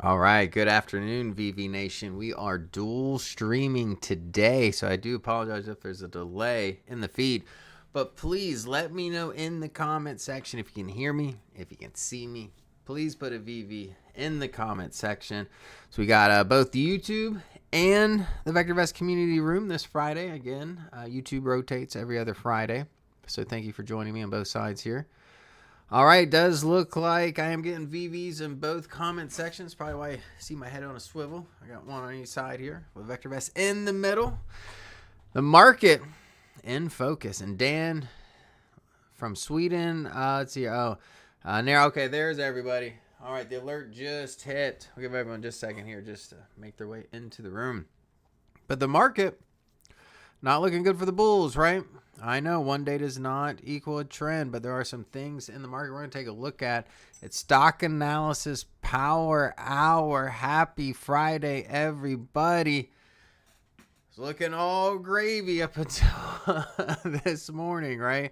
All right, good afternoon, VV Nation. We are dual streaming today, so I do apologize if there's a delay in the feed. But please let me know in the comment section if you can hear me, if you can see me. Please put a VV in the comment section. So we got both the YouTube and the VectorVest community room this Friday. Again, YouTube rotates every other Friday. So thank you for joining me on both sides here. All right, does look like I am getting VVs in both comment sections. Probably why I see my head on a swivel. I got one on each side here with VectorVest in the middle. The market in focus. And Dan from Sweden, let's see. Okay, there's everybody. All right, the alert just hit. We'll give everyone just a second here just to make their way into the room. But the market, not looking good for the bulls, right? I know one day does not equal a trend, but there are some things in the market we're going to take a look at. It's Stock Analysis Power Hour. Happy Friday, everybody. It's looking all gravy up until this morning, right?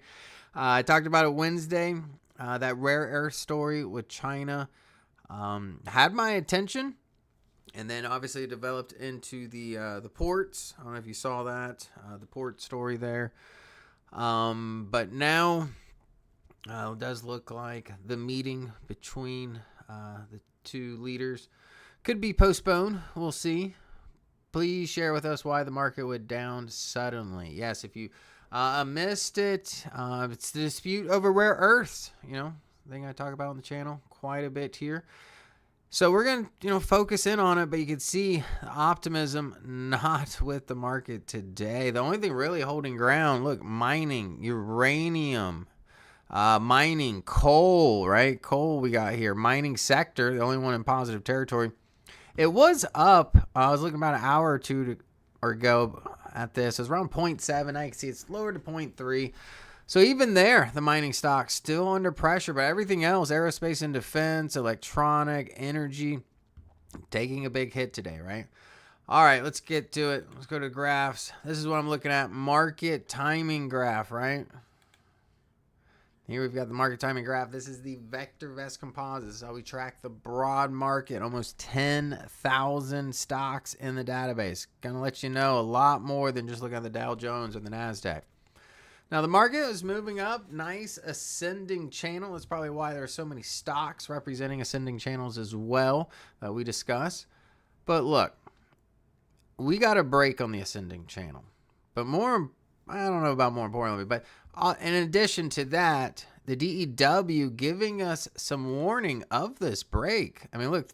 I talked about it Wednesday. That rare earth story with China had my attention. And then obviously it developed into the ports. I don't know if you saw that, the port story there. But now it does look like the meeting between the two leaders could be postponed. We'll see. Please share with us why the market went down suddenly. Yes, if you missed it, it's the dispute over rare earths. Thing I talk about on the channel quite a bit here. So we're going to, focus in on it, but you can see optimism not with the market today. The only thing really holding ground, look, mining, uranium, mining, coal, right? Coal we got here. Mining sector, the only one in positive territory. It was up. I was looking about an hour or two ago at this. It was around 0.7. I can see it's lower to 0.3. So even there, the mining stock's still under pressure, but everything else, aerospace and defense, electronic, energy, taking a big hit today, right? All right, let's get to it. Let's go to graphs. This is what I'm looking at. Market timing graph, right? Here we've got the market timing graph. This is the VectorVest composite. This is how we track the broad market. Almost 10,000 stocks in the database. Gonna let you know a lot more than just looking at the Dow Jones or the NASDAQ. Now, the market is moving up. Nice ascending channel. That's probably why there are so many stocks representing ascending channels as well that we discuss. But look, we got a break on the ascending channel. But I don't know about more importantly, but in addition to that, the DEW giving us some warning of this break. I mean, look,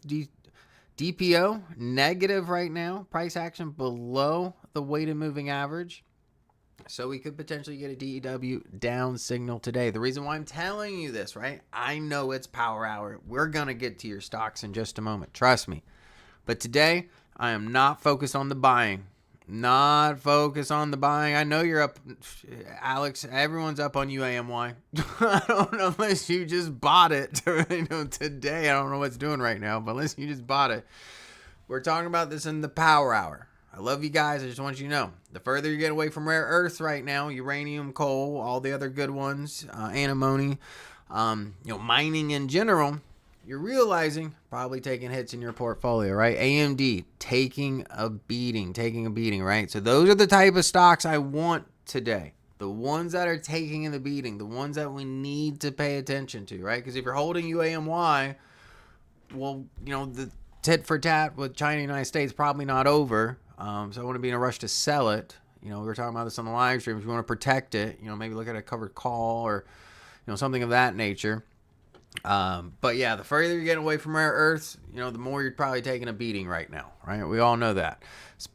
DPO negative right now. Price action below the weighted moving average. So we could potentially get a DEW down signal today. The reason why I'm telling you this, right? I know it's power hour. We're going to get to your stocks in just a moment. Trust me. But today, I am not focused on the buying. Not focused on the buying. I know you're up, Alex. Everyone's up on UAMY. I don't know unless you just bought it today. I don't know what it's doing right now, but unless you just bought it. We're talking about this in the power hour. I love you guys. I just want you to know, the further you get away from rare earths right now, uranium, coal, all the other good ones, antimony, mining in general, you're realizing probably taking hits in your portfolio, right? AMD taking a beating, right? So those are the type of stocks I want today. The ones that are taking in the beating, the ones that we need to pay attention to, right? Because if you're holding UAMY, well, the tit for tat with China and the United States probably not over. So I want to be in a rush to sell it. We were talking about this on the live stream. If you want to protect it, maybe look at a covered call or, something of that nature. But yeah, the further you're getting away from rare earths, the more you're probably taking a beating right now, right? We all know that.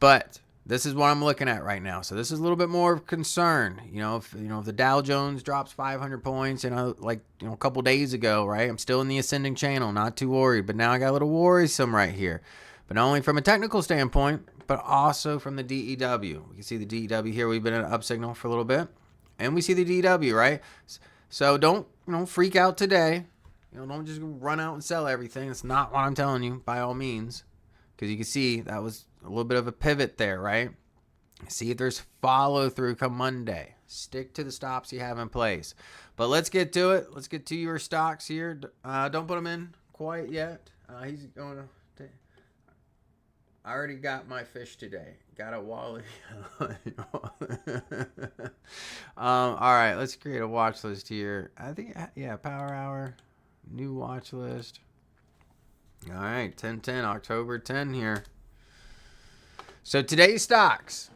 But this is what I'm looking at right now. So this is a little bit more of concern. If the Dow Jones drops 500 points, a couple days ago, right? I'm still in the ascending channel, not too worried. But now I got a little worrisome right here. But not only from a technical standpoint, but also from the DEW. We can see the DEW here. We've been in an up signal for a little bit. And we see the DEW, right? So don't, freak out today. Don't just run out and sell everything. That's not what I'm telling you, by all means. Because you can see that was a little bit of a pivot there, right? See if there's follow through come Monday. Stick to the stops you have in place. But let's get to it. Let's get to your stocks here. Don't put them in quite yet. He's going to I already got my fish today. Got a wally. All right, let's create a watch list here. I think, yeah, Power Hour, new watch list. All right, 10/10, October 10 here. So today's stocks.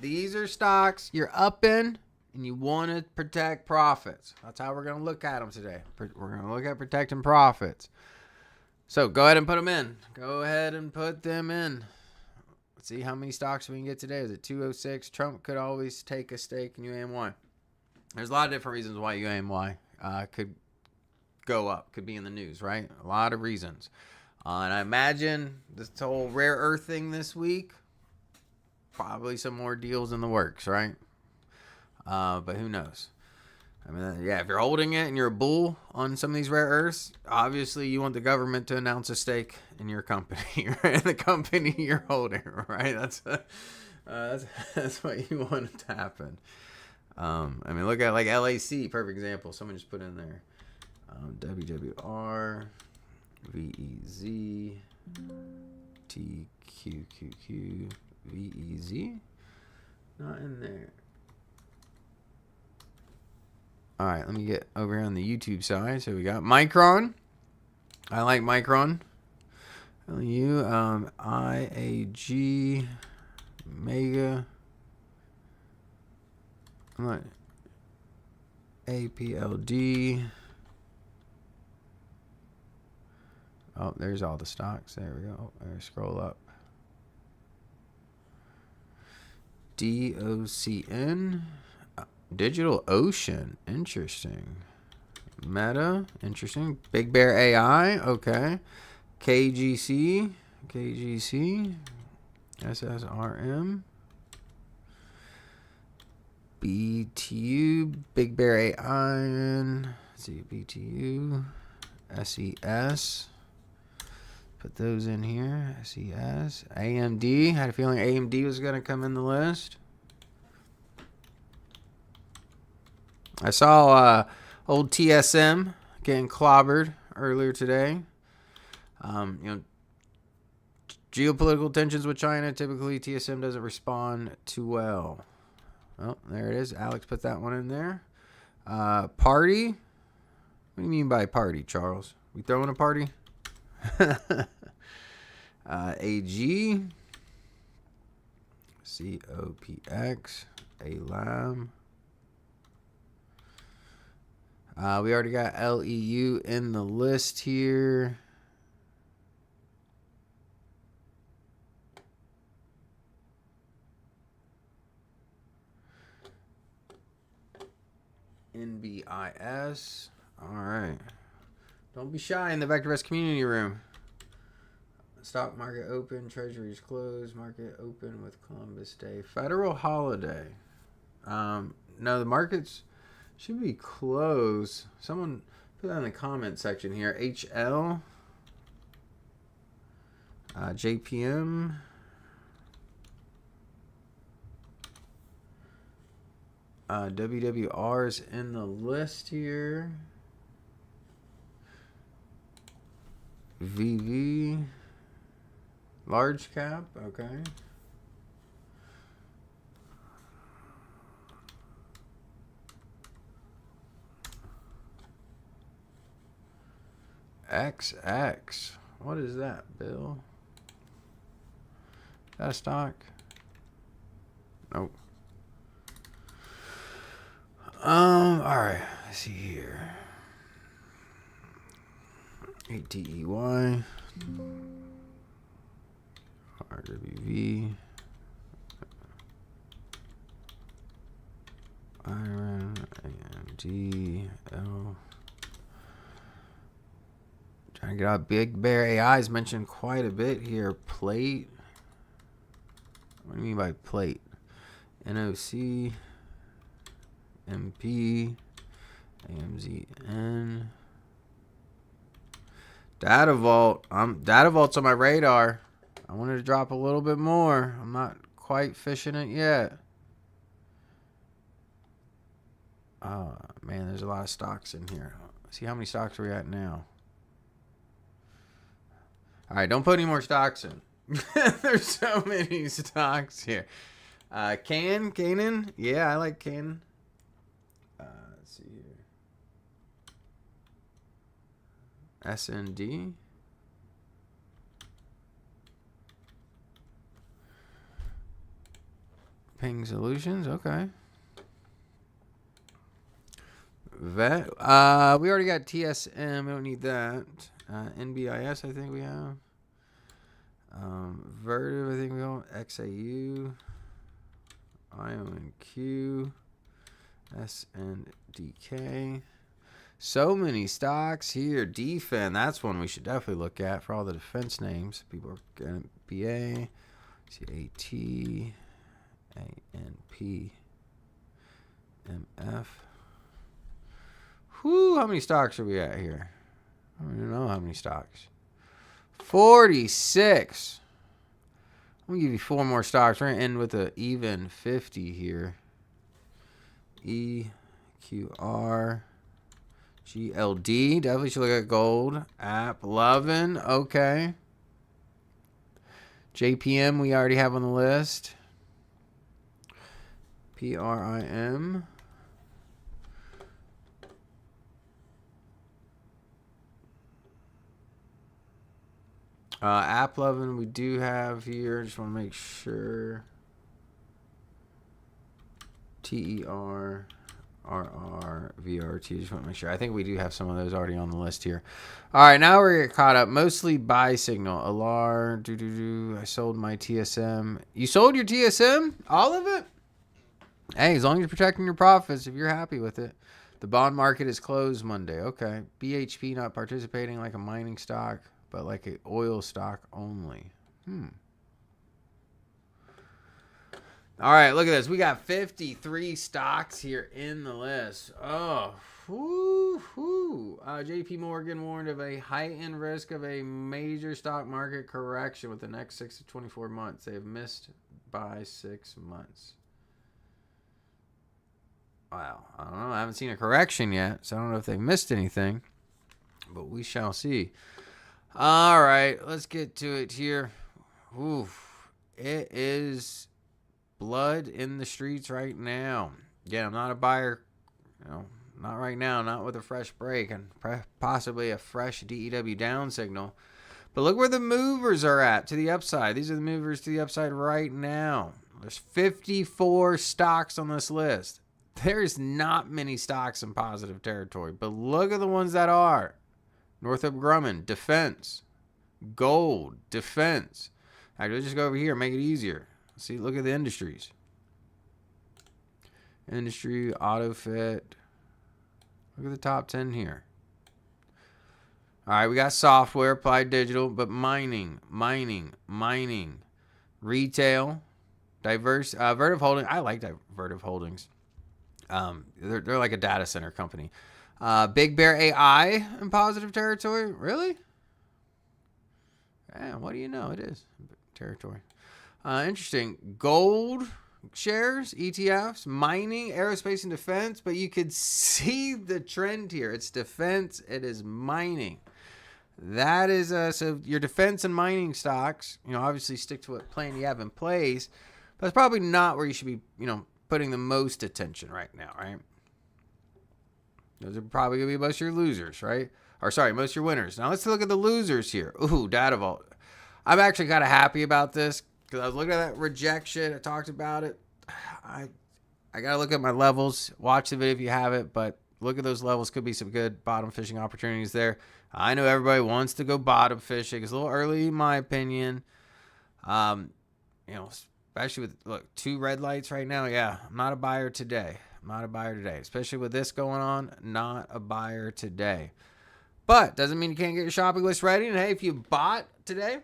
These are stocks you're up in and you want to protect profits. That's how we're going to look at them today. We're going to look at protecting profits. So go ahead and put them in. Go ahead and put them in. Let's see how many stocks we can get today. Is it 206? Trump could always take a stake in UAMY. There's a lot of different reasons why UAMY could go up. Could be in the news, right? A lot of reasons. And I imagine this whole rare earth thing this week, probably some more deals in the works, right? But who knows? I mean, yeah, if you're holding it and you're a bull on some of these rare earths, obviously you want the government to announce a stake in your company, right? The company you're holding, right? That's what you want to happen. I mean, look at like LAC, perfect example. Someone just put in there. WWR, VEZ, TQQQ, VEZ. Not in there. All right, let me get over here on the YouTube side. So we got Micron. I like Micron. LU, IAG, Mega. I'm like APLD. Oh, there's all the stocks. There we go. There, scroll up. DOCN. Digital Ocean. Interesting. Meta. Interesting. Big Bear AI. Okay. KGC. SSRM. BTU. Big Bear AI. Let's see. BTU. SES. Put those in here. SES. AMD. Had a feeling AMD was going to come in the list. I saw old TSM getting clobbered earlier today. Geopolitical tensions with China, typically TSM doesn't respond too well. Oh, there it is. Alex put that one in there. Party? What do you mean by party, Charles? We throwing a party? AG. COPX. ALAM. We already got LEU in the list here. NBIS. All right. Don't be shy in the VectorVest community room. Stock market open, treasuries closed, market open with Columbus Day. Federal holiday. No, the markets should be closed. Someone put that in the comment section here. HL. JPM. WWR is in the list here. VV. Large cap. Okay. XX. What is that, Bill? Is that a stock? Nope. All right. Let's see here. ATEY. RWV. Iron. AMD. L. Trying to get out. Big Bear AI is mentioned quite a bit here. Plate. What do you mean by plate? NOC. MP. AMZN. Data Vault. Data Vault's on my radar. I wanted to drop a little bit more. I'm not quite fishing it yet. Oh, man, there's a lot of stocks in here. See how many stocks we're at now. All right, don't put any more stocks in. There's so many stocks here. Canon. Yeah, I like Canon. Let's see here. SND. Ping Solutions. Okay. Vet. We already got TSM. We don't need that. NBIS, I think we have. Vertiv, I think we have. XAU. IONQ. SNDK. So many stocks here. Defend. That's one we should definitely look at for all the defense names. People are getting BA. CAT. ANP. MF. Whew, how many stocks are we at here? I don't even know how many stocks. 46. I'm going to give you 4 more stocks. We're going to end with an even 50 here. EQR. GLD. Definitely should look at gold. App loving. Okay. JPM we already have on the list. PRIM. App loving we do have here. Just want to make sure. TER. RR, VRT, just want to make sure. I think we do have some of those already on the list here. All right, now we're caught up. Mostly buy signal. Alar, I sold my TSM. You sold your TSM? All of it? Hey, as long as you're protecting your profits, if you're happy with it. The bond market is closed Monday. Okay. BHP not participating like a mining stock, but like an oil stock only. All right, look at this. We got 53 stocks here in the list. Oh, whoo. JP Morgan warned of a heightened risk of a major stock market correction with the next 6 to 24 months. They have missed by 6 months. Wow. I don't know. I haven't seen a correction yet, so I don't know if they've missed anything, but we shall see. All right, let's get to it here. Oof. It is blood in the streets right now. Yeah, I'm not a buyer, not right now, not with a fresh break and possibly a fresh DEW down signal. But look where the movers are at to the upside. These are the movers to the upside right now. There's 54 stocks on this list. There's not many stocks in positive territory, but look at the ones that are. Northrop Grumman, defense. Gold, defense. Actually, let's just go over here and make it easier. See, look at the industries. Industry, auto fit. Look at the top 10 here. All right, we got software, applied digital, but mining, retail, diverse, Vertiv Holdings. I like Vertiv Holdings. They're like a data center company. Big Bear AI in positive territory. Really? Yeah, what do you know? It is territory. Interesting. Gold shares, ETFs, mining, aerospace, and defense. But you could see the trend here. It's defense. It is mining. That is so your defense and mining stocks. Obviously stick to what plan you have in place. But it's probably not where you should be. Putting the most attention right now, right? Those are probably gonna be most of your losers, right? Or sorry, most of your winners. Now let's look at the losers here. Ooh, Data Vault. I'm actually kind of happy about this. Because I was looking at that rejection. I talked about it. I got to look at my levels. Watch the video if you have it. But look at those levels. Could be some good bottom fishing opportunities there. I know everybody wants to go bottom fishing. It's a little early in my opinion. Especially with, 2 red lights right now. Yeah, I'm not a buyer today. Especially with this going on. Not a buyer today. But doesn't mean you can't get your shopping list ready. And hey, if you bought today,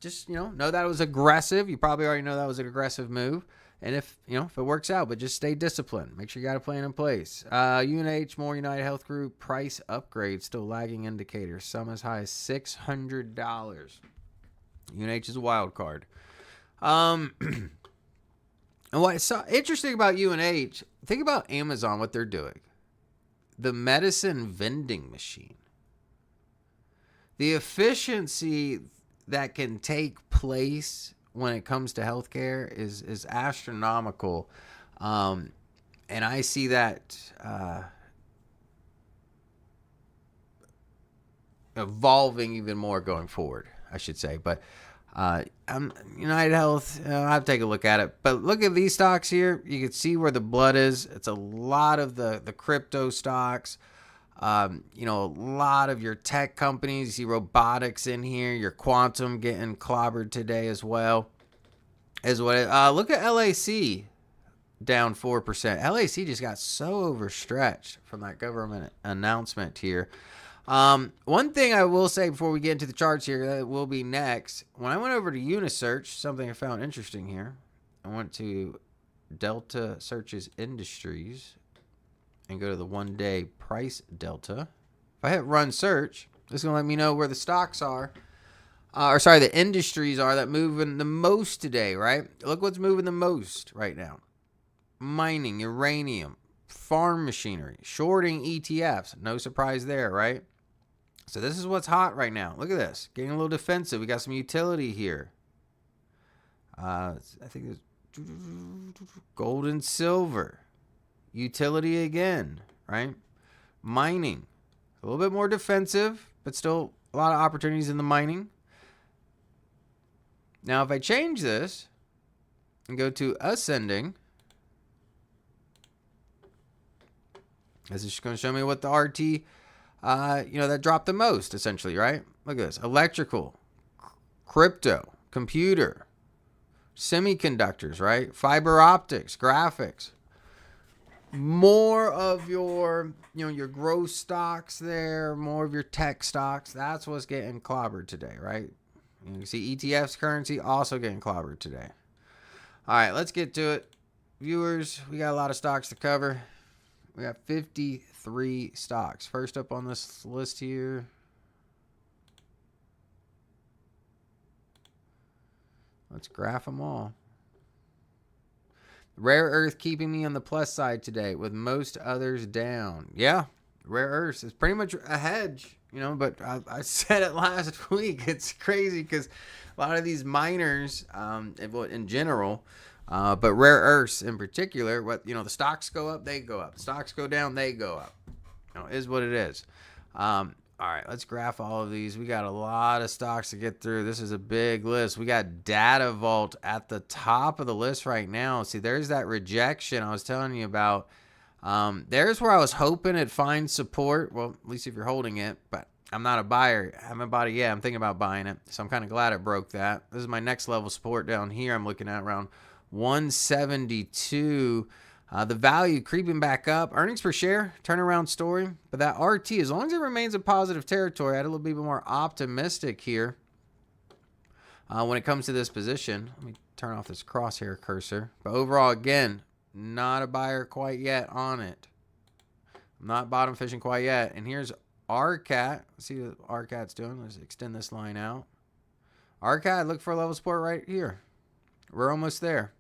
just, know that it was aggressive. You probably already know that was an aggressive move. And if it works out, but just stay disciplined. Make sure you got a plan in place. UNH, More United Health Group, price upgrade, still lagging indicator. Some as high as $600. UNH is a wild card. And what's so interesting about UNH, think about Amazon, what they're doing. The medicine vending machine. The efficiency that can take place when it comes to healthcare is astronomical. And I see that evolving even more going forward, I should say. But United Health, I'll have to take a look at it. But look at these stocks here. You can see where the blood is. It's a lot of the crypto stocks. A lot of your tech companies. You see robotics in here. Your quantum getting clobbered today as well. Look at LAC down 4%. LAC just got so overstretched from that government announcement here. One thing I will say before we get into the charts here, that will be next. When I went over to Unisearch, something I found interesting here, I went to Delta Searches Industries and go to the 1-day price delta. If I hit run search, it's going to let me know where the stocks are. The industries are that moving the most today, right? Look what's moving the most right now. Mining, uranium, farm machinery, shorting ETFs. No surprise there, right? So this is what's hot right now. Look at this. Getting a little defensive. We got some utility here. I think it's gold and silver. Utility again, right? Mining. A little bit more defensive, but still a lot of opportunities in the mining. Now, if I change this and go to ascending, this is just going to show me what the RT, that dropped the most, essentially, right? Look at this. Electrical, crypto, computer, semiconductors, right? Fiber optics, graphics. More of your, your growth stocks there, more of your tech stocks. That's what's getting clobbered today, right? You can see ETFs, currency, also getting clobbered today. All right, let's get to it. Viewers, we got a lot of stocks to cover. We got 53 stocks. First up on this list here. Let's graph them all. Rare earth keeping me on the plus side today with most others down. Yeah, rare earths is pretty much a hedge, but I said it last week. It's crazy because a lot of these miners, in general, but rare earths in particular, the stocks go up, they go up. The stocks go down, they go up. Is what it is. All right, let's graph all of these. We got a lot of stocks to get through. This is a big list. We got Data Vault at the top of the list right now. See, there's that rejection I was telling you about. There's where I was hoping it'd find support. Well, at least if you're holding it, but I'm not a buyer. I haven't bought it yet. I'm thinking about buying it. So I'm kind of glad it broke that. This is my next level support down here. I'm looking at around 172. The value creeping back up. Earnings per share, turnaround story. But that RT, as long as it remains in positive territory, I'd a little bit more optimistic here when it comes to this position. Let me turn off this crosshair cursor. But overall, again, not a buyer quite yet on it. I'm not bottom fishing quite yet. And here's RCAT. Let's see what RCAT's doing. Let's extend this line out. RCAT, look for a level support right here. We're almost there.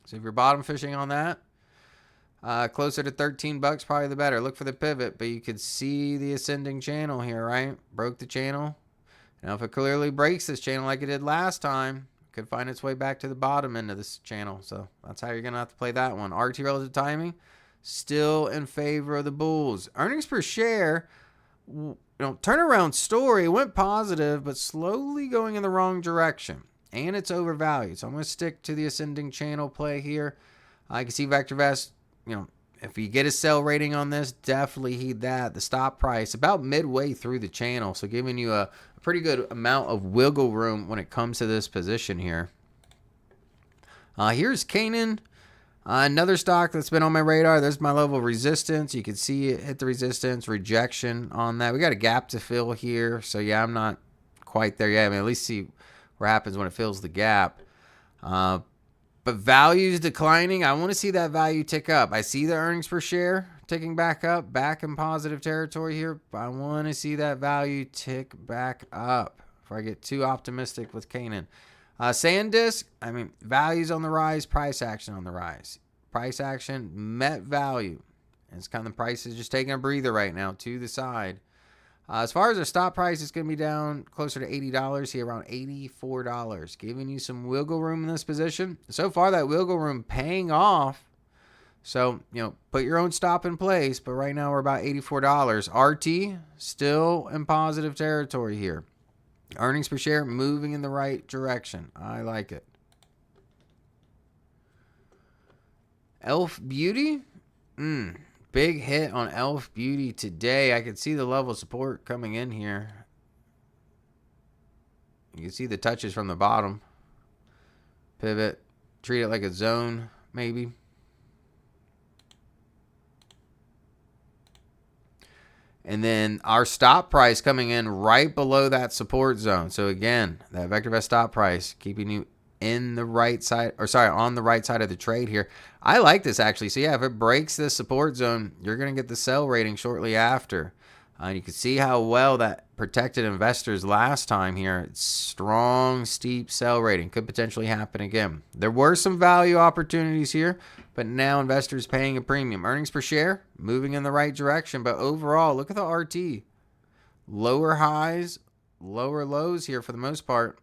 So if you're bottom fishing on that, closer to $13, probably the better. Look for the pivot, but you could see the ascending channel here, right? Broke the channel. Now, if it clearly breaks this channel like it did last time, it could find its way back to the bottom end of this channel. So that's how you're going to have to play that one. RT relative timing, still in favor of the bulls. Earnings per share, turnaround story, went positive, but slowly going in the wrong direction. And it's overvalued. So I'm going to stick to the ascending channel play here. I can see VectorVest, if you get a sell rating on this, definitely heed that. The stop price about midway through the channel. So giving you a pretty good amount of wiggle room when it comes to this position here. Here's Canaan. Another stock that's been on my radar. There's my level of resistance. You can see it hit the resistance, rejection on that. We got a gap to fill here. So yeah, I'm not quite there yet. At least see what happens when it fills the gap. But values declining. I want to see that value tick up. I see the earnings per share ticking back up, back in positive territory here. But I want to see that value tick back up before I get too optimistic with Canaan. SanDisk, values on the rise, price action on the rise. Price action met value. And it's kind of the price is just taking a breather right now to the side. As far as our stop price, it's going to be down closer to $80 here, around $84, giving you some wiggle room in this position. So far, that wiggle room paying off. So, put your own stop in place, but right now we're about $84. RT still in positive territory here. Earnings per share moving in the right direction. I like it. Elf Beauty. Big hit on Elf Beauty today. I can see the level of support coming in here. You can see the touches from the bottom. Pivot. Treat it like a zone, maybe. And then our stop price coming in right below that support zone. So again, that VectorVest stop price keeping you in the right side, on the right side of the trade here. I like this actually. So yeah, if it breaks this support zone, you're going to get the sell rating shortly after. You can see how well that protected investors last time here. It's strong, steep sell rating. Could potentially happen again. There were some value opportunities here, but now investors paying a premium. Earnings per share moving in the right direction, but overall, look at the RT. Lower highs, lower lows here for the most part,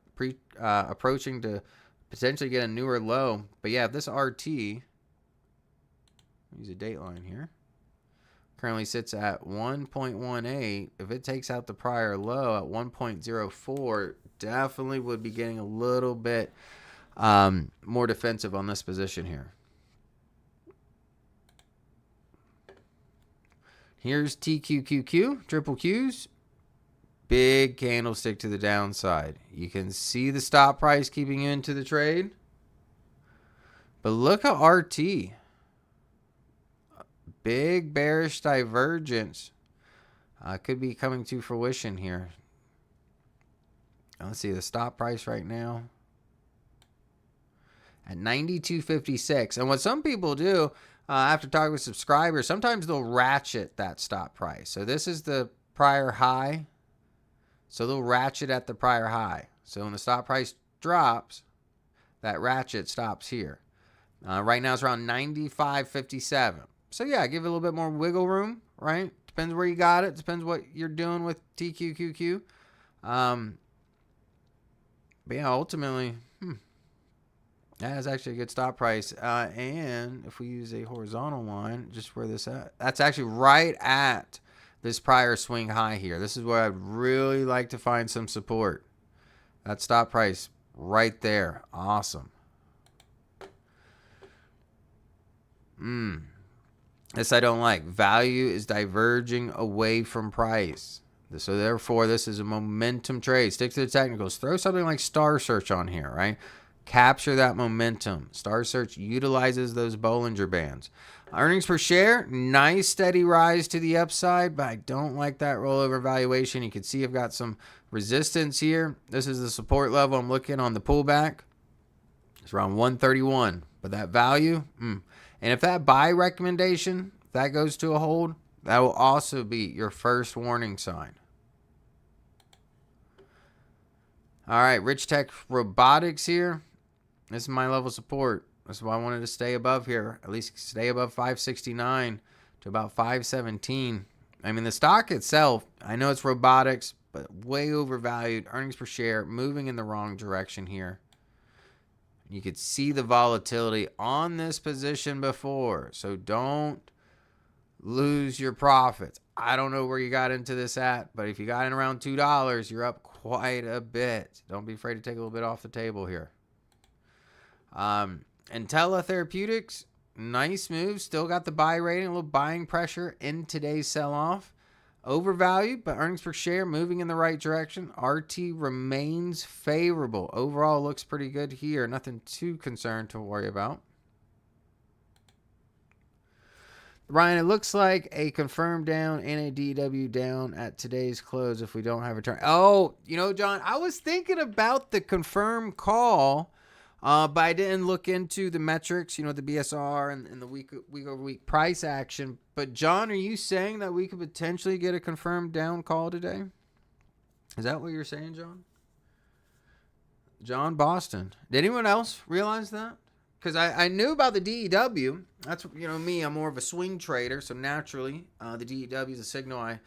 approaching to potentially get a newer low. But yeah, if this RT, use a dateline here, currently sits at 1.18. If it takes out the prior low at 1.04, definitely would be getting a little bit more defensive on this position here. Here's TQQQ, triple Qs. Big candlestick to the downside. You can see the stop price keeping you into the trade. But look at RT. Big bearish divergence could be coming to fruition here. Let's see the stop price right now at 92.56. And what some people do after talking with subscribers, sometimes they'll ratchet that stop price. So this is the prior high. So they'll ratchet at the prior high. So when the stop price drops, that ratchet stops here. Right now it's around 95.57. So yeah, give it a little bit more wiggle room, right? Depends where you got it. Depends what you're doing with TQQQ. But yeah, ultimately, that is actually a good stop price. And if we use a horizontal line, just where this at, that's actually right at this prior swing high here. This is where I'd really like to find some support. That stop price right there. Awesome. This I don't like. Value is diverging away from price. So therefore, this is a momentum trade. Stick to the technicals. Throw something like Star Search on here, right? Capture that momentum. Star Search utilizes those Bollinger Bands. Earnings per share, nice steady rise to the upside, but I don't like that rollover valuation. You can see I've got some resistance here. This is the support level I'm looking on the pullback. It's around 131, but that value, And if that buy recommendation, if that goes to a hold, that will also be your first warning sign. All right, Rich Tech Robotics here. This is my level of support. That's why I wanted to stay above here, at least stay above 569 to about 517. I mean, the stock itself, I know it's robotics, but way overvalued. Earnings per share moving in the wrong direction here. You could see the volatility on this position before, so don't lose your profits. I don't know where you got into this at, but if you got in around $2, you're up quite a bit. Don't be afraid to take a little bit off the table here. Intella Therapeutics, nice move. Still got the buy rating, a little buying pressure in today's sell-off. Overvalued, but earnings per share moving in the right direction. RT remains favorable. Overall, looks pretty good here. Nothing too concerned to worry about. Ryan, it looks like a confirmed down and a DW down at today's close if we don't have a turn. Oh, John, I was thinking about the confirmed call, but I didn't look into the metrics, the BSR and the week-over-week price action. But, John, are you saying that we could potentially get a confirmed down call today? Is that what you're saying, John? John Boston. Did anyone else realize that? Because I knew about the DEW. That's, me, I'm more of a swing trader. So, naturally, the DEW is a signal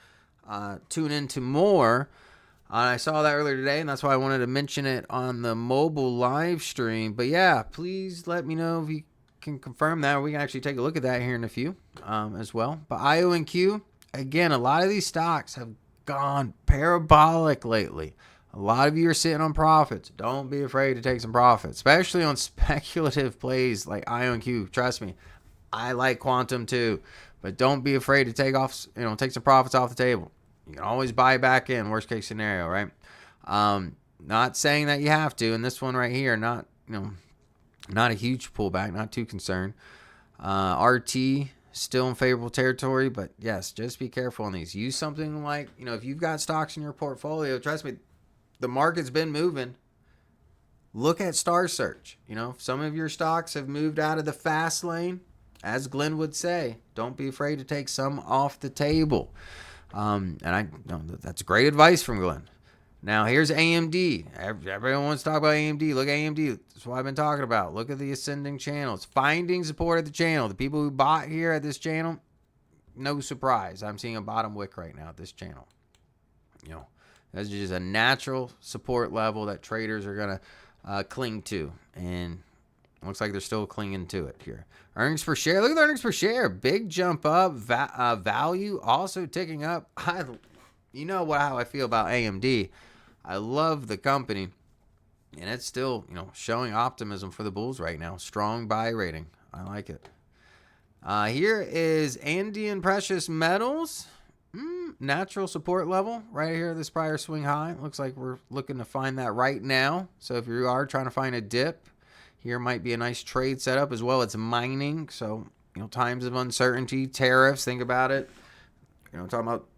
tune into more. I saw that earlier today, and that's why I wanted to mention it on the mobile live stream. But yeah, please let me know if you can confirm that. We can actually take a look at that here in a few as well. But IONQ, again, a lot of these stocks have gone parabolic lately. A lot of you are sitting on profits. Don't be afraid to take some profits, especially on speculative plays like IONQ. Trust me, I like quantum too, but don't be afraid to take some profits off the table. You can always buy back in, worst case scenario, right? Not saying that you have to. And this one right here, not a huge pullback, not too concerned. RT still in favorable territory, but yes, just be careful on these. Use something like, if you've got stocks in your portfolio, trust me, the market's been moving. Look at Star Search. If some of your stocks have moved out of the fast lane, as Glenn would say, don't be afraid to take some off the table. That's great advice from Glenn. Now here's AMD. Everyone wants to talk about AMD. Look at AMD. That's what I've been talking about. Look at the ascending channels. Finding support at the channel. The people who bought here at this channel, no surprise. I'm seeing a bottom wick right now at this channel. That's just a natural support level that traders are going to cling to. And looks like they're still clinging to it here. Earnings per share. Look at the earnings per share. Big jump up. Value also ticking up. How I feel about AMD. I love the company. And it's still, showing optimism for the bulls right now. Strong buy rating. I like it. Here is Andean Precious Metals. Natural support level right here, this prior swing high. Looks like we're looking to find that right now. So if you are trying to find a dip, here might be a nice trade setup as well. It's mining. So, times of uncertainty, tariffs, think about it. Talking about,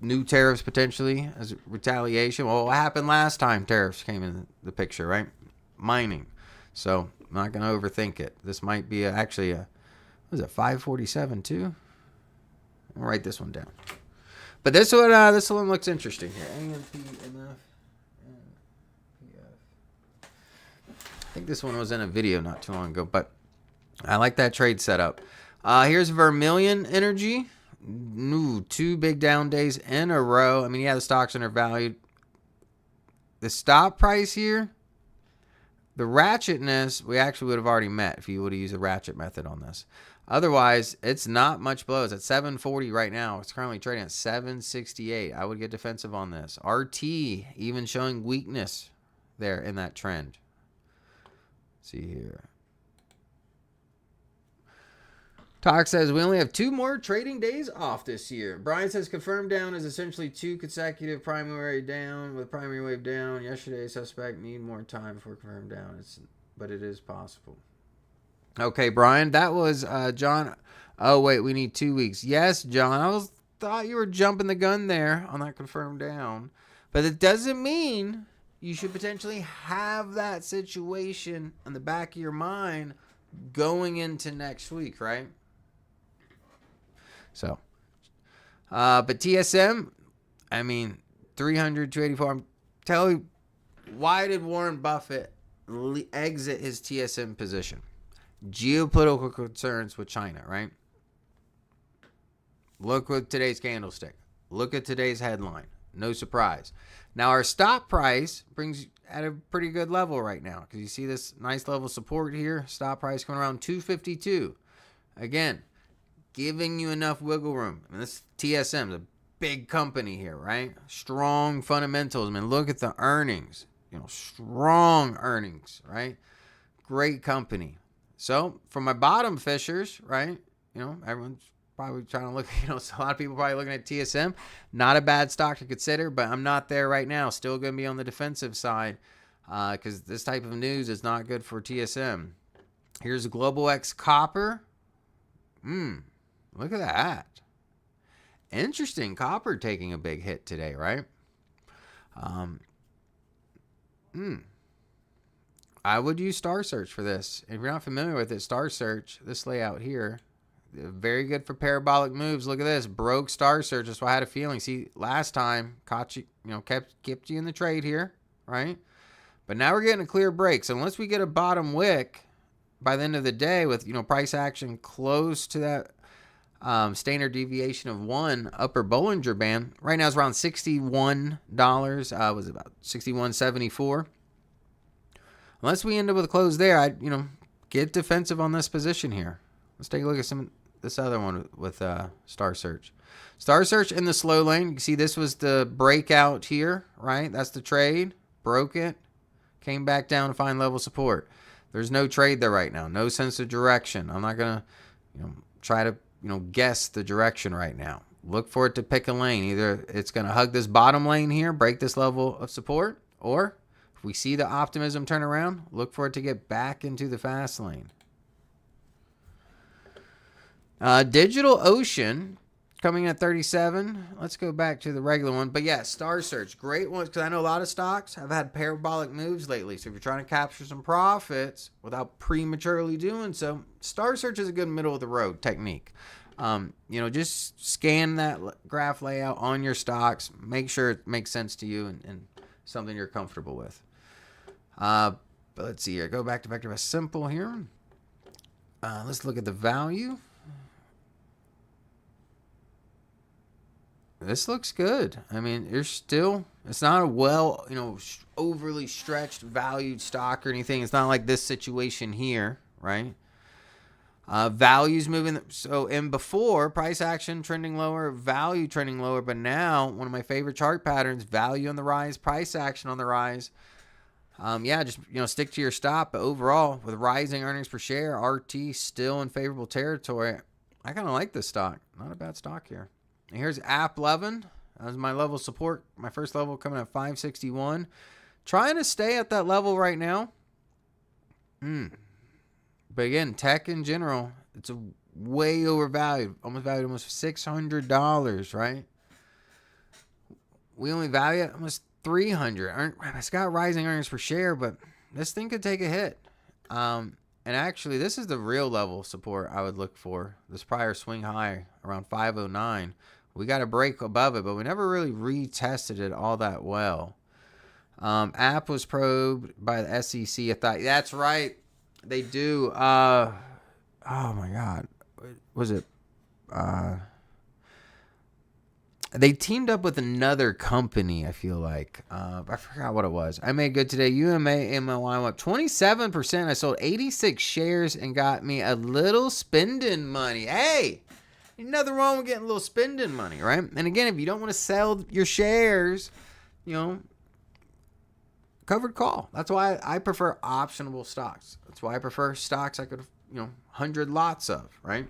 new tariffs potentially as retaliation. Well, what happened last time tariffs came in the picture, right? Mining. So I'm not going to overthink it. This might be actually a 547 too? I'll write this one down. But this one looks interesting here. AMPMF. I think this one was in a video not too long ago, but I like that trade setup. Here's Vermilion Energy. Two big down days in a row. The stock's undervalued. The stop price here, the ratchetness, we actually would have already met if you would have used a ratchet method on this. Otherwise, it's not much below. It's at 740 right now. It's currently trading at 768. I would get defensive on this. RT even showing weakness there in that trend. Let's see here. Talk says we only have 2 more trading days off this year. Brian says confirmed down is essentially 2 consecutive primary down with primary wave down. Yesterday, suspect need more time before confirmed down. But it is possible. Okay, Brian, that was John. Oh, wait, we need 2 weeks. Yes, John, I thought you were jumping the gun there on that confirmed down. But it doesn't mean you should potentially have that situation in the back of your mind going into next week, right? So, but TSM, 300, 284. I'm telling you, why did Warren Buffett exit his TSM position? Geopolitical concerns with China, right? Look at today's candlestick. Look at today's headline. No surprise. Now, our stop price brings at a pretty good level right now because you see this nice level of support here. Stop price coming around 252. Again, giving you enough wiggle room. This TSM is a big company here, right? Strong fundamentals. Look at the earnings. Strong earnings, right? Great company. So, for my bottom fishers, right? Everyone's probably trying to look, a lot of people probably looking at TSM. Not a bad stock to consider, but I'm not there right now. Still going to be on the defensive side because this type of news is not good for TSM. Here's Global X Copper. Look at that. Interesting. Copper taking a big hit today, right? I would use Star Search for this. If you're not familiar with it, Star Search, this layout here, very good for parabolic moves. Look at this. Broke Star Search. That's why I had a feeling. See, last time, caught you, kept you in the trade here, right? But now we're getting a clear break. So unless we get a bottom wick by the end of the day with, price action close to that Standard deviation of 1 upper Bollinger Band. Right now it's around $61. Was about $61.74. Unless we end up with a close there, I'd get defensive on this position here. Let's take a look at this other one with Star Search. Star Search in the slow lane. You can see this was the breakout here, right? That's the trade. Broke it. Came back down to find level support. There's no trade there right now. No sense of direction. I'm not going to try to guess the direction right now. Look for it to pick a lane. Either it's going to hug this bottom lane here, break this level of support, or if we see the optimism turn around, look for it to get back into the fast lane. Digital Ocean coming at 37. Let's go back to the regular one. But yeah, Star Search, great ones, because I know a lot of stocks have had parabolic moves lately. So if you're trying to capture some profits without prematurely doing so, Star Search is a good middle of the road technique. Just scan that graph layout on your stocks. Make sure it makes sense to you and something you're comfortable with. But let's see here. Go back to VectorVest Simple here. Let's look at the value. This looks good. I mean, it's not a overly stretched valued stock or anything. It's not like this situation here, right? Values moving. So before, price action trending lower, value trending lower. But now, one of my favorite chart patterns, value on the rise, price action on the rise. Just stick to your stop. But overall, with rising earnings per share, RT still in favorable territory. I kind of like this stock. Not a bad stock here. And here's App 11. That was my level support. My first level coming at 561. Trying to stay at that level right now. But again, tech in general, it's way overvalued. Almost $600, right? We only value it almost $300. It's got rising earnings per share, but this thing could take a hit. And actually, this is the real level support I would look for. This prior swing high around 509. We got a break above it, but we never really retested it all that well. App was probed by the SEC. I thought, that's right. They do. Oh my God. Was it? They teamed up with another company, I feel like. I forgot what it was. I made good today. UMA, MLY went up 27%. I sold 86 shares and got me a little spending money. Hey, nothing wrong with getting a little spending money, right? And again, if you don't want to sell your shares, covered call. That's why I prefer optionable stocks. That's why I prefer stocks I could, 100 lots of, right?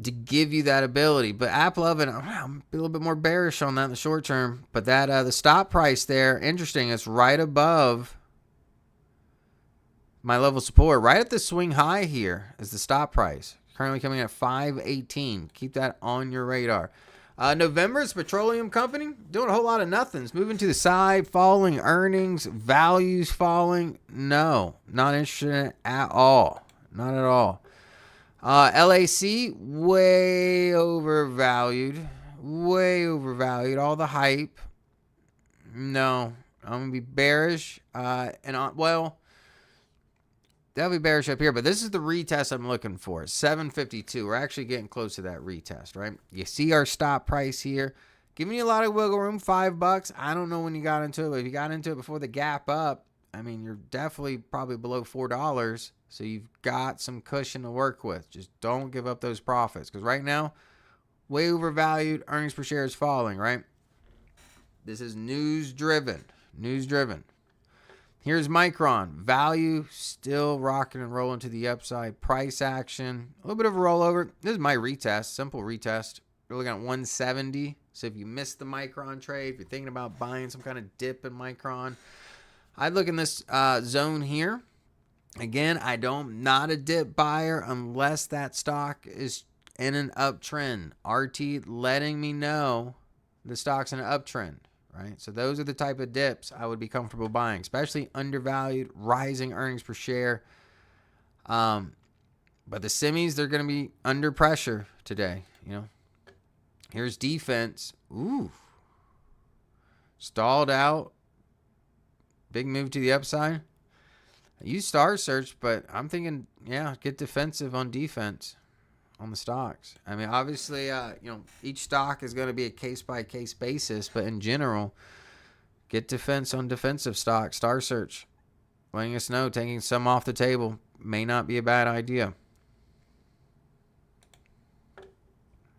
To give you that ability. But App 11, I'm a little bit more bearish on that in the short term. But that the stop price there, interesting. It's right above my level of support. Right at the swing high here is the stop price. Currently coming at 518. Keep that on your radar. November's petroleum company doing a whole lot of nothings. Moving to the side, falling earnings, values falling. No, not interested in it at all. Not at all. LAC, way overvalued. Way overvalued. All the hype. No, I'm going to be bearish. Definitely bearish up here, but this is the retest I'm looking for. 752. We're actually getting close to that retest, right? You see our stop price here. Giving you a lot of wiggle room, $5. I don't know when you got into it, but if you got into it before the gap up, I mean, you're definitely probably below $4. So you've got some cushion to work with. Just don't give up those profits. Because right now, way overvalued, earnings per share is falling, right? This is news driven. News driven. Here's Micron. Value still rocking and rolling to the upside. Price action. A little bit of a rollover. This is my retest. Simple retest. We're looking at 170. So if you missed the Micron trade, if you're thinking about buying some kind of dip in Micron, I'd look in this zone here. Again, not a dip buyer unless that stock is in an uptrend. RT letting me know the stock's in an uptrend. Right, so those are the type of dips I would be comfortable buying, especially undervalued, rising earnings per share. But the semis, they're going to be under pressure today. Here's defense. Ooh, stalled out. Big move to the upside. I use Star Search, but I'm thinking, get defensive on defense. on the stocks. I mean, obviously, each stock is going to be a case-by-case basis, but in general, get defense on defensive stocks. Star Search letting us know taking some off the table may not be a bad idea.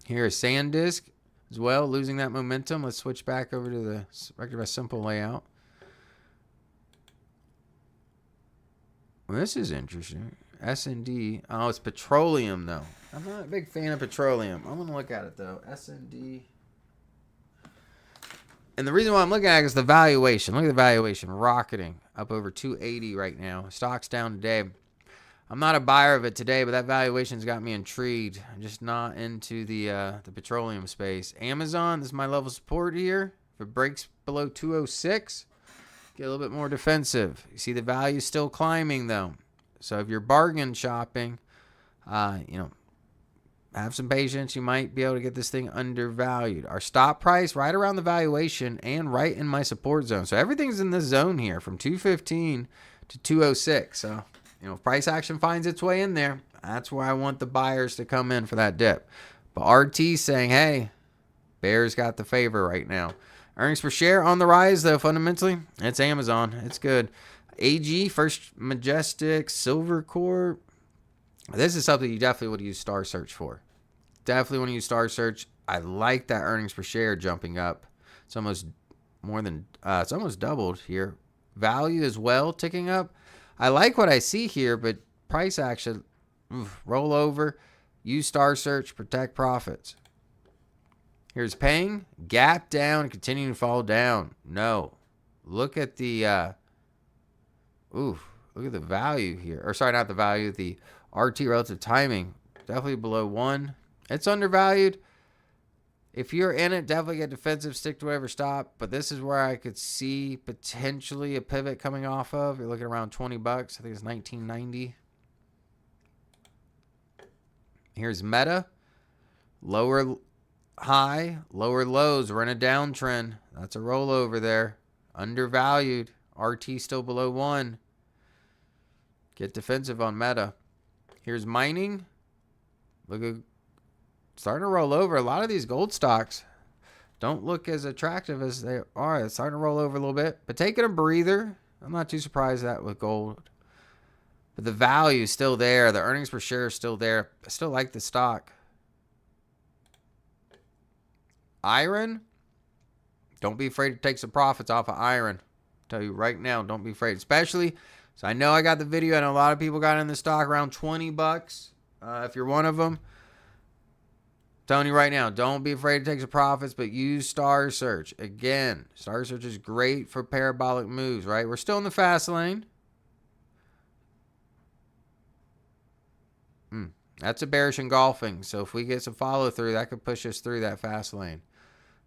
Here is SanDisk as well, losing that momentum. Let's switch back over to the VectorVest simple layout. Well, this is interesting. S&D. Oh, it's petroleum, though. I'm not a big fan of petroleum. I'm going to look at it, though. S&D. And the reason why I'm looking at it is the valuation. Look at the valuation. Rocketing up over 280 right now. Stock's down today. I'm not a buyer of it today, but that valuation's got me intrigued. I'm just not into the petroleum space. Amazon, this is my level of support here. If it breaks below 206, get a little bit more defensive. You see the value still climbing, though. So if you're bargain shopping, have some patience. You might be able to get this thing undervalued. Our stop price right around the valuation and right in my support zone. So everything's in this zone here from 215 to 206. So, if price action finds its way in there, that's where I want the buyers to come in for that dip. But RT saying, hey, bears got the favor right now. Earnings per share on the rise, though, fundamentally. It's Amazon. It's good. AG, First Majestic, Silver Corp. This is something you definitely would use Star Search for. Definitely want to use Star Search. I like that earnings per share jumping up. It's almost it's almost doubled here. Value as well ticking up. I like what I see here, but price action, roll over, use Star Search, protect profits. Here's Ping, gap down, continuing to fall down. No. Look at the look at the value here. Or sorry, not the value, the RT relative timing. Definitely below 1. It's undervalued. If you're in it, definitely get defensive, stick to whatever stop. But this is where I could see potentially a pivot coming off of. You're looking around $20. I think it's $19.90. Here's Meta. Lower high, lower lows. We're in a downtrend. That's a rollover there. Undervalued. RT still below 1. Get defensive on Meta. Here's mining. Look at starting to roll over. A lot of these gold stocks don't look as attractive as they are. It's starting to roll over a little bit, but taking a breather. I'm not too surprised that with gold. But the value is still there. The earnings per share is still there. I still like the stock. Iron. Don't be afraid to take some profits off of iron. I'll tell you right now, don't be afraid. Especially, so I know I got the video. I know a lot of people got in the stock around $20. If you're one of them. Telling you right now, don't be afraid to take some profits, but use Star Search. Again, Star Search is great for parabolic moves, right? We're still in the fast lane. That's a bearish engulfing. So if we get some follow through, that could push us through that fast lane.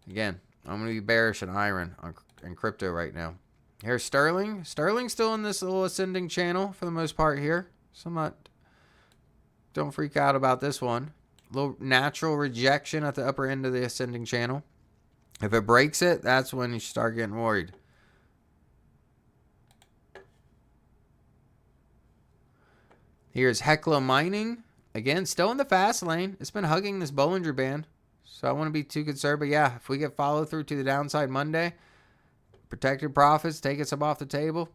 Again, I'm going to be bearish in iron and crypto right now. Here's Sterling. Sterling's still in this little ascending channel for the most part here. So don't freak out about this one. Little natural rejection at the upper end of the ascending channel. If it breaks it, that's when you start getting worried. Here's Hecla Mining. Again, still in the fast lane. It's been hugging this Bollinger Band. So I wouldn't be too concerned. But yeah, if we get follow through to the downside Monday, protect your profits, take some off the table.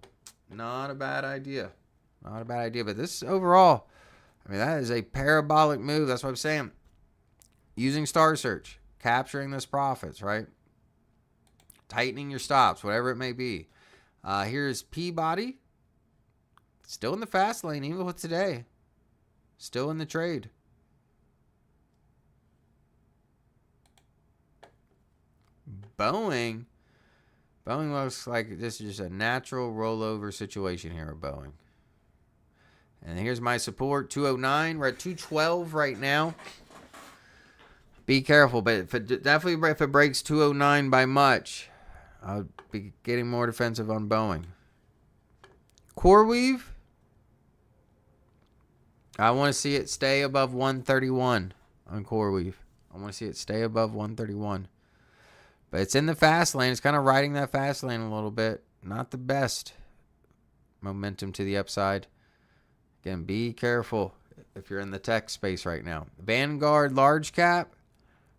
Not a bad idea. Not a bad idea. But this overall, I mean, that is a parabolic move. That's what I'm saying. Using Star Search, capturing this profits, right? Tightening your stops, whatever it may be. Here's Peabody. Still in the fast lane, even with today. Still in the trade. Boeing. Boeing looks like this is just a natural rollover situation here with Boeing. And here's my support, 209. We're at 212 right now. Be careful, but if it breaks 209 by much, I'll be getting more defensive on Boeing. CoreWeave. I want to see it stay above 131 on CoreWeave. I want to see it stay above 131. But it's in the fast lane. It's kind of riding that fast lane a little bit. Not the best momentum to the upside. Again, be careful. if you're in the tech space right now. Vanguard large cap,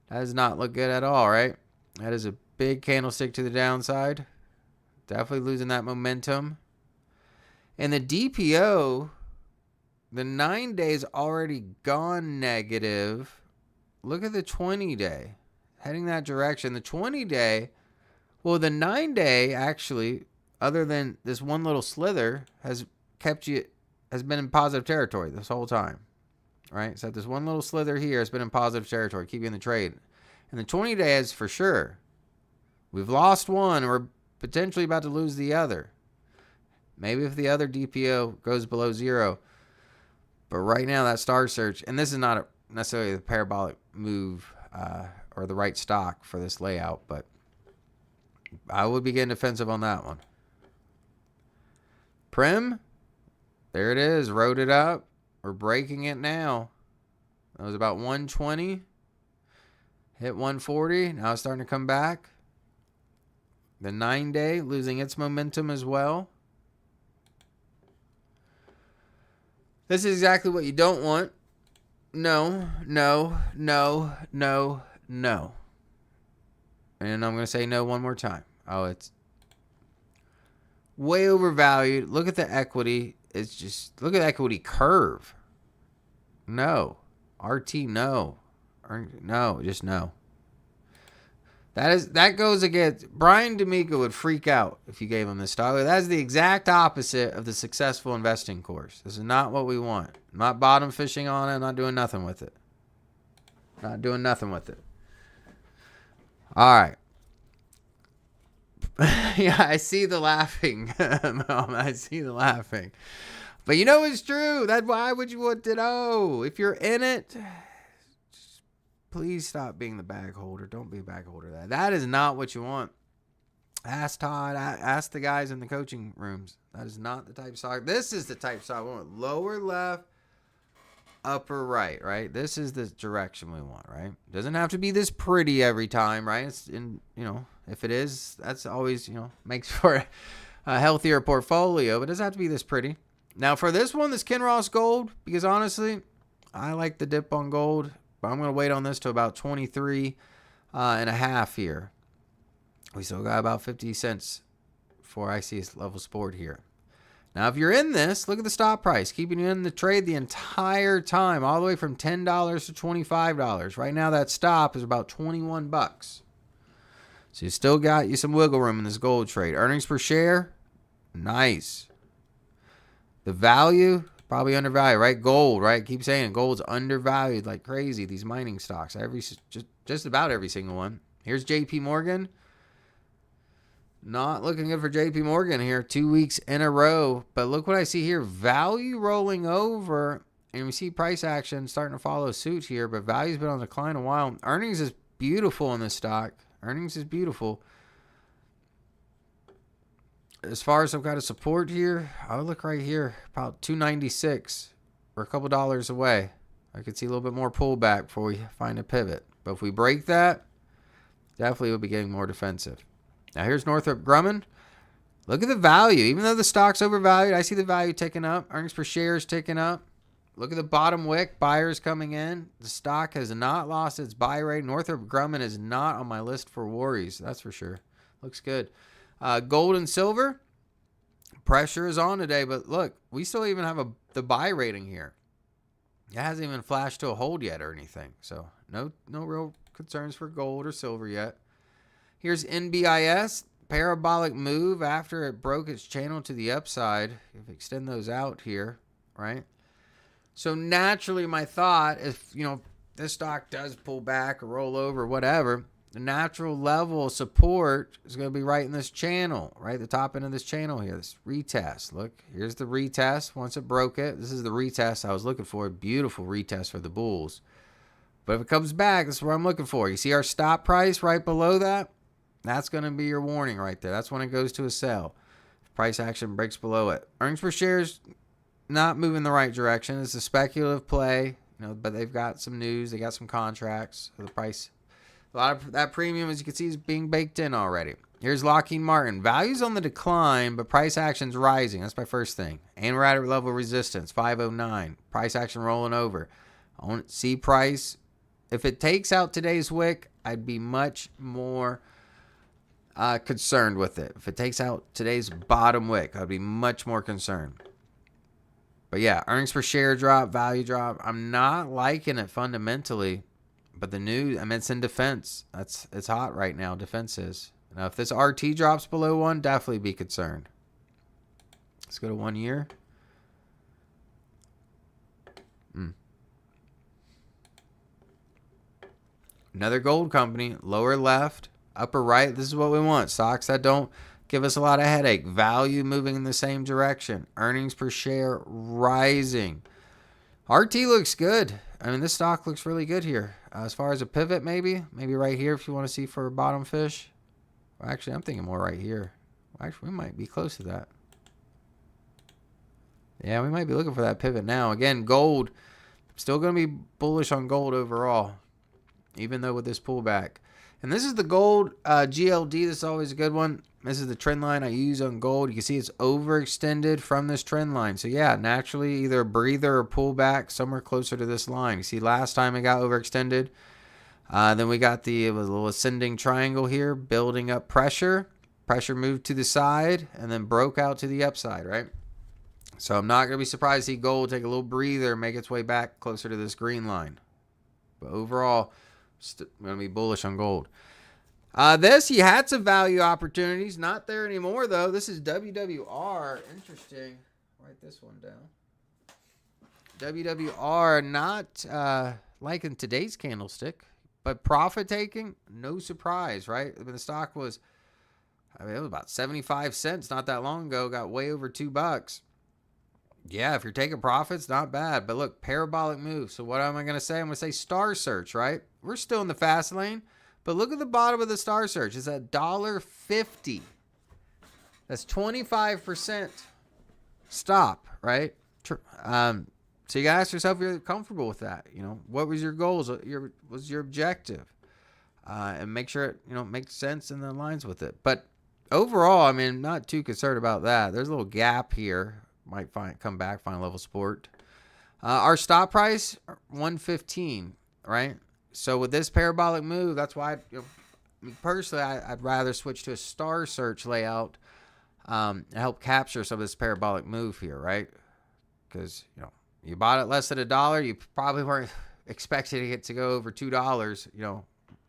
that does not look good at all, right? That is a big candlestick to the downside. Definitely losing that momentum. And the DPO, the 9 days already gone negative. Look at the 20-day. Heading that direction. The 20-day, well, the 9-day actually, other than this one little slither, has been in positive territory this whole time. Right? So this one little slither here has been in positive territory, keeping the trade. And the 20 days for sure. We've lost one. We're potentially about to lose the other. Maybe if the other DPO goes below zero. But right now, that star search, and this is not necessarily the parabolic move or the right stock for this layout, but I would be getting defensive on that one. Prim, there it is. Rode it up. We're breaking it now. That was about 120. Hit 140. Now it's starting to come back. The 9-day losing its momentum as well. This is exactly what you don't want. No, no, no, no, no. And I'm going to say no one more time. Oh, it's way overvalued. Look at the equity. It's just, look at the equity curve. No. RT, no. No, just no. That goes against, Brian D'Amico would freak out if you gave him this stock. That is the exact opposite of the successful investing course. This is not what we want. I'm not bottom fishing on it. I'm not doing nothing with it. Not doing nothing with it. All right. Yeah, I see the laughing. Mom, I see the laughing. But you know it's true. Why would you want to know? If you're in it, please stop being the bag holder. Don't be a bag holder. That is not what you want. Ask Todd. Ask the guys in the coaching rooms. That is not the type of stock. This is the type of stock we want. Lower left, upper right, right? This is the direction we want, right? Doesn't have to be this pretty every time, right? It's in, if it is, that's always, makes for a healthier portfolio, but it doesn't have to be this pretty. Now for this one, this Kinross gold, because honestly, I like the dip on gold. But I'm going to wait on this to about 23 and a half here. We still got about 50 cents before I see this level support here. Now, if you're in this, look at the stop price. Keeping you in the trade the entire time, all the way from $10 to $25. Right now, that stop is about 21 bucks. So you still got you some wiggle room in this gold trade. Earnings per share, nice. The value, probably undervalued, right? Gold, right? Keep saying it. Gold's undervalued like crazy. These mining stocks, just about every single one. Here's JP Morgan. Not looking good for JP Morgan here. 2 weeks in a row. But look what I see here. Value rolling over. And we see price action starting to follow suit here. But value's been on decline a while. Earnings is beautiful in this stock. Earnings is beautiful. As far as some kind of support here, I would look right here. About 296. We're a couple dollars away. I could see a little bit more pullback before we find a pivot. But if we break that, definitely we'll be getting more defensive. Now here's Northrop Grumman. Look at the value. Even though the stock's overvalued, I see the value ticking up. Earnings per share is ticking up. Look at the bottom wick. Buyers coming in. The stock has not lost its buy rate. Northrop Grumman is not on my list for worries. That's for sure. Looks good. Gold and silver. Pressure is on today. But look, we still even have the buy rating here. It hasn't even flashed to a hold yet or anything. So no real concerns for gold or silver yet. Here's NBIS, parabolic move after it broke its channel to the upside. If we extend those out here, right? So naturally, my thought, if this stock does pull back or roll over, whatever, the natural level of support is going to be right in this channel, right? The top end of this channel here, this retest. Look, here's the retest. Once it broke it, this is the retest I was looking for. Beautiful retest for the bulls. But if it comes back, this is what I'm looking for. You see our stop price right below that? That's going to be your warning right there. That's when it goes to a sell. If price action breaks below it. Earnings per share is not moving the right direction. It's a speculative play, but they've got some news. They got some contracts. So the price, a lot of that premium, as you can see, is being baked in already. Here's Lockheed Martin. Value's on the decline, but price action's rising. That's my first thing. And we're at a level of resistance, 509. Price action rolling over. I want to see price. If it takes out today's wick, I'd be much more concerned with it. If it takes out today's bottom wick, I'd be much more concerned. But yeah, earnings per share drop, value drop. I'm not liking it fundamentally, but the news, I mean, it's in defense. It's hot right now. Defense is. Now, if this RT drops below 1, definitely be concerned. Let's go to 1 year. Another gold company, lower left, upper right. This is what we want. Stocks that don't give us a lot of headache. Value moving in the same direction. Earnings per share rising. RT looks good. I mean, this stock looks really good here. As far as a pivot, maybe right here if you want to see for a bottom fish. Well, actually, I'm thinking more right here. Well, actually, we might be close to that. Yeah, we might be looking for that pivot now. Again, gold. Still going to be bullish on gold overall, even though with this pullback. And this is the gold GLD. This is always a good one. This is the trend line I use on gold. You can see it's overextended from this trend line. So yeah, naturally either a breather or pullback somewhere closer to this line. You see last time it got overextended. Then we got it was a little ascending triangle here, building up pressure. Pressure moved to the side and then broke out to the upside, right? So I'm not going to be surprised to see gold take a little breather, make its way back closer to this green line. But overall, I'm going to be bullish on gold. You had some value opportunities. Not there anymore, though. This is WWR. Interesting. Write this one down. WWR, not liking today's candlestick, but profit taking, no surprise, right? I mean, the stock was, it was about 75 cents not that long ago. Got way over $2. Yeah, if you're taking profits, not bad. But look, parabolic move. So what am I going to say? I'm going to say star search, right? We're still in the fast lane. But look at the bottom of the star search. It's at $1.50. That's 25% stop, right? So you got to ask yourself if you're comfortable with that. You know, what was your goals? What was your objective? And make sure it, makes sense and aligns with it. But overall, I mean, not too concerned about that. There's a little gap here. Might come back, find level support. Our stop price, 115, right? So with this parabolic move, that's why, personally, I'd rather switch to a star search layout and help capture some of this parabolic move here, right? Because, you bought it less than $1, you probably weren't expecting it to go over $2,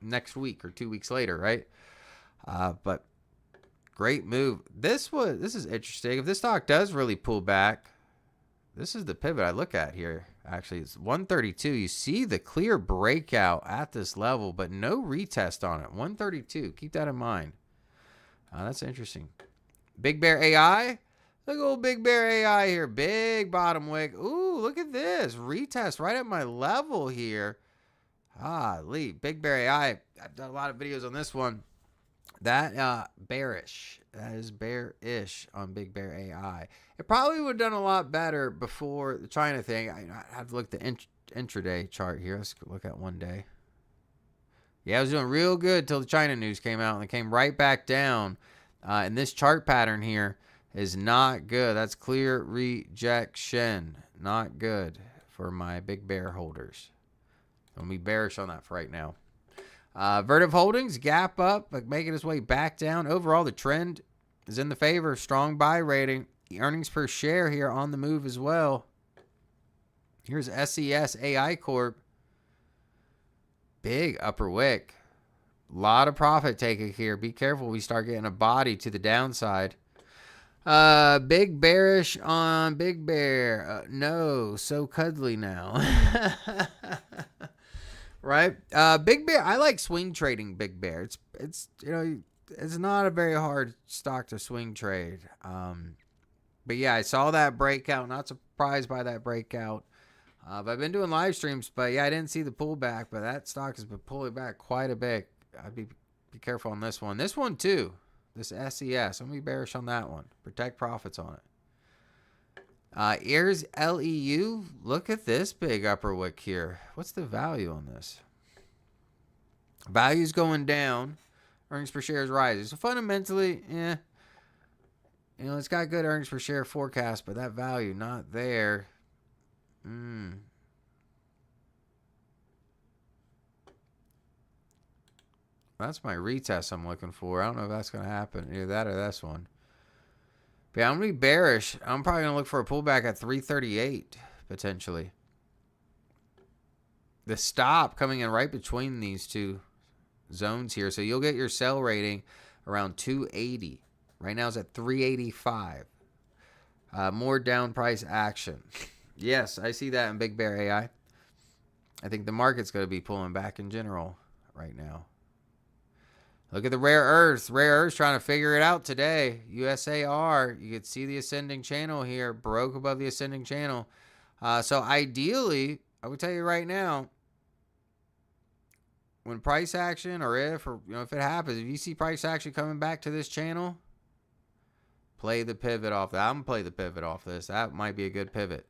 next week or 2 weeks later, right? But great move. This is interesting. If this stock does really pull back, this is the pivot I look at here. Actually, it's 132. You see the clear breakout at this level, but no retest on it. 132. Keep that in mind. That's interesting. Big Bear AI. Look at old Big Bear AI here. Big bottom wick. Ooh, look at this. Retest right at my level here. Lee. Big Bear AI. I've done a lot of videos on this one. That bearish. That is bearish on Big Bear AI. It probably would have done a lot better before the China thing. I have to look at the intraday chart here. Let's look at 1 day. Yeah, it was doing real good till the China news came out, and it came right back down. And this chart pattern here is not good. That's clear rejection. Not good for my Big Bear holders. I'm going to be bearish on that for right now. Vertiv Holdings, gap up, but making its way back down. Overall, the trend is in the favor. Strong buy rating. The earnings per share here on the move as well. Here's SES AI Corp. Big upper wick. A lot of profit taking here. Be careful. We start getting a body to the downside. Big bearish on Big Bear. No, so cuddly now. Right? Big Bear, I like swing trading Big Bear. It's not a very hard stock to swing trade. But yeah, I saw that breakout. Not surprised by that breakout. But I've been doing live streams, but yeah, I didn't see the pullback, but that stock has been pulling back quite a bit. I'd be careful on this one. This one too. This SES. I'm going to be bearish on that one. Protect profits on it. Here's LEU. Look at this big upper wick here. What's the value on this? Value's going down. Earnings per share is rising. So fundamentally, it's got good earnings per share forecast, but that value not there. That's my retest I'm looking for. I don't know if that's going to happen. Either that or this one. But yeah, I'm going to be bearish. I'm probably going to look for a pullback at 338, potentially. The stop coming in right between these two zones here. So you'll get your sell rating around 280. Right now it's at 385. More down price action. Yes, I see that in Big Bear AI. I think the market's going to be pulling back in general right now. Look at the rare earths. Rare earths trying to figure it out today. USAR, you could see the ascending channel here. Broke above the ascending channel. So ideally, I would tell you right now, when price action or if it happens, if you see price action coming back to this channel, play the pivot off that. I'm going to play the pivot off this. That might be a good pivot.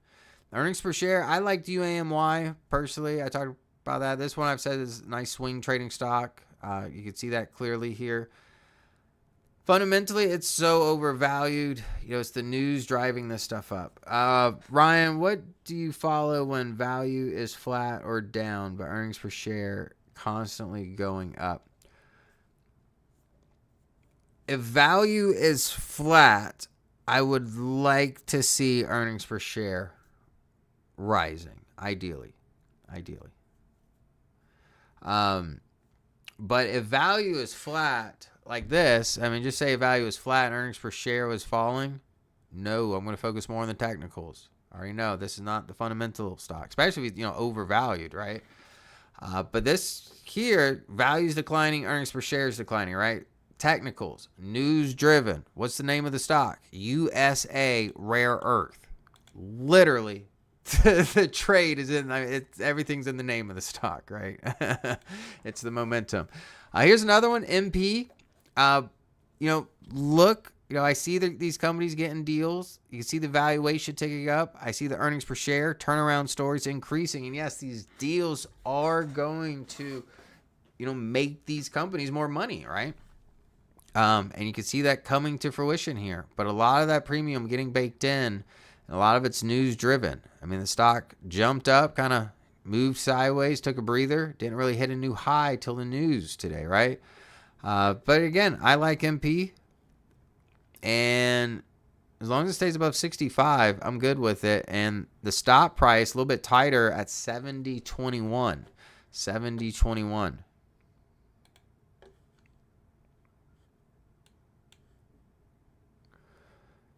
Earnings per share, I liked UAMY personally. I talked about that. This one I've said is a nice swing trading stock. You can see that clearly here. Fundamentally, it's so overvalued. It's the news driving this stuff up. Ryan, what do you follow when value is flat or down, but earnings per share constantly going up? If value is flat, I would like to see earnings per share rising, ideally. But if value is flat like this, just say value is flat and earnings per share was falling. No, I'm going to focus more on the technicals. I already know this is not the fundamental stock, especially if overvalued, right? But this here, value is declining, earnings per share is declining, right? Technicals, news driven. What's the name of the stock? USA Rare Earth. Literally, the trade is everything's in the name of the stock, right? It's the momentum. Here's another one, MP. Look, I see these companies getting deals. You can see the valuation ticking up. I see the earnings per share, turnaround stories increasing. And yes, these deals are going to, make these companies more money, right? And you can see that coming to fruition here. But a lot of that premium getting baked in, and a lot of it's news driven. The stock jumped up, kind of moved sideways, took a breather, didn't really hit a new high till the news today, right? But again, I like MP. And as long as it stays above 65, I'm good with it. And the stop price a little bit tighter at 70.21. 70.21.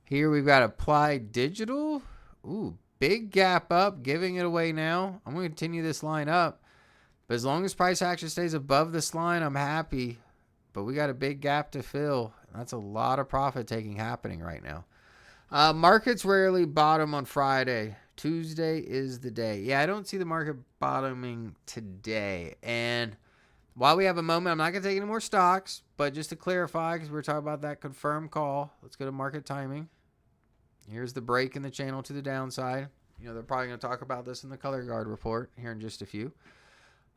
Here we've got Applied Digital. Ooh, big gap up, giving it away now. I'm going to continue this line up. But as long as price action stays above this line, I'm happy. But we got a big gap to fill. That's a lot of profit taking happening right now. Markets rarely bottom on Friday. Tuesday is the day. Yeah, I don't see the market bottoming today. And while we have a moment, I'm not going to take any more stocks. But just to clarify, because we're talking about that confirmed call, let's go to market timing. Here's the break in the channel to the downside. They're probably going to talk about this in the color guard report here in just a few.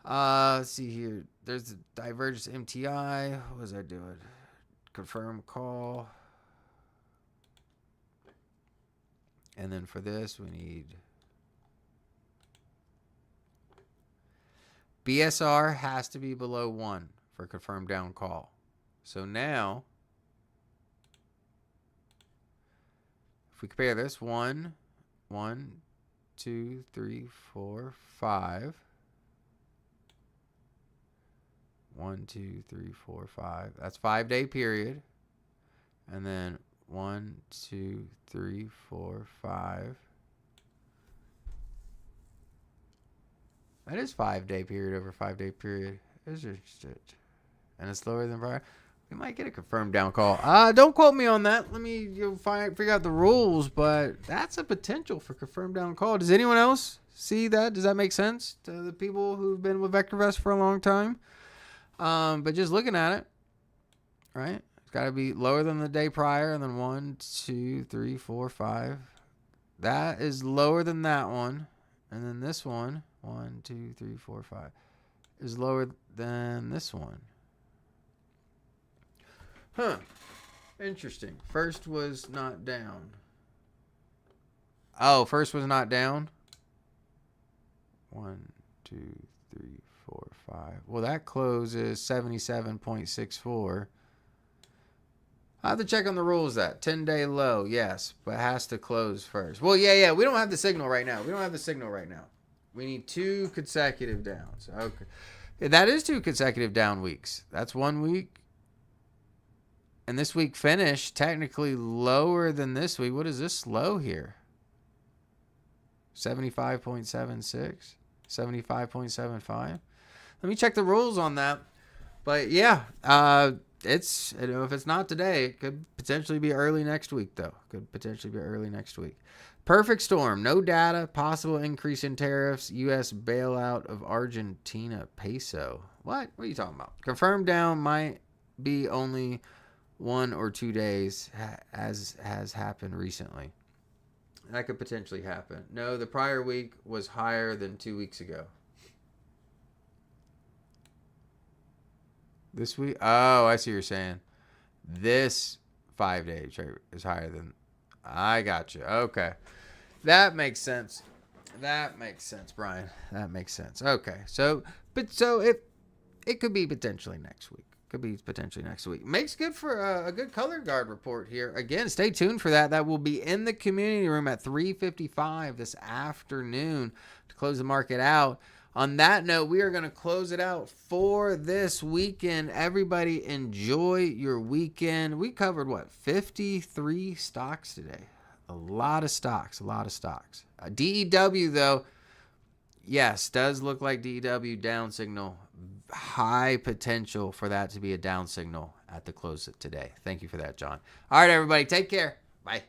Let's see here. There's the divergence MTI. What was I doing? Confirm call. And then for this, we need BSR has to be below 1 for confirmed down call. So now, if we compare this, 1, 2, 3, 4, 5. 1, 2, 3, 4, 5. That's 5-day period. And then 1, 2, 3, 4, 5. That is 5-day period over 5-day period. Is it? And it's lower than prior. We might get a confirmed down call. Don't quote me on that. Let me figure out the rules, but that's a potential for confirmed down call. Does anyone else see that? Does that make sense to the people who've been with VectorVest for a long time? But just looking at it, right? It's got to be lower than the day prior, and then 1, 2, 3, 4, 5. That is lower than that one, and then this one, 1, 2, 3, 4, 5, is lower than this one. Huh. Interesting. First was not down. Oh, first was not down. 1, 2, 3, 4, 5. Well, that closes 77.64. I have to check on the rules. That 10-day low, yes, but has to close first. Well, yeah. We don't have the signal right now. We need 2 consecutive downs. Okay, that is 2 consecutive down weeks. That's 1 week. And this week finished technically lower than this week. What is this low here? 75.76, 75.75. Let me check the rules on that. But yeah, if it's not today, it could potentially be early next week, though. Perfect storm. No data. Possible increase in tariffs. U.S. bailout of Argentina peso. What? What are you talking about? Confirmed down might be only 1 or 2 days, as has happened recently. That could potentially happen. No, the prior week was higher than 2 weeks ago. This week? Oh, I see what you're saying. This 5-day chart is higher than... I got you. Okay. That makes sense. Brian. That makes sense. Okay. So it could be potentially next week. Makes good for a good color guard report here. Again, stay tuned for that. That will be in the community room at 3:55 this afternoon to close the market out. On that note, we are going to close it out for this weekend. Everybody enjoy your weekend. We covered, 53 stocks today. A lot of stocks. DEW, though, yes, does look like DEW down signal. High potential for that to be a down signal at the close of today. Thank you for that, John. All right, everybody, take care. Bye.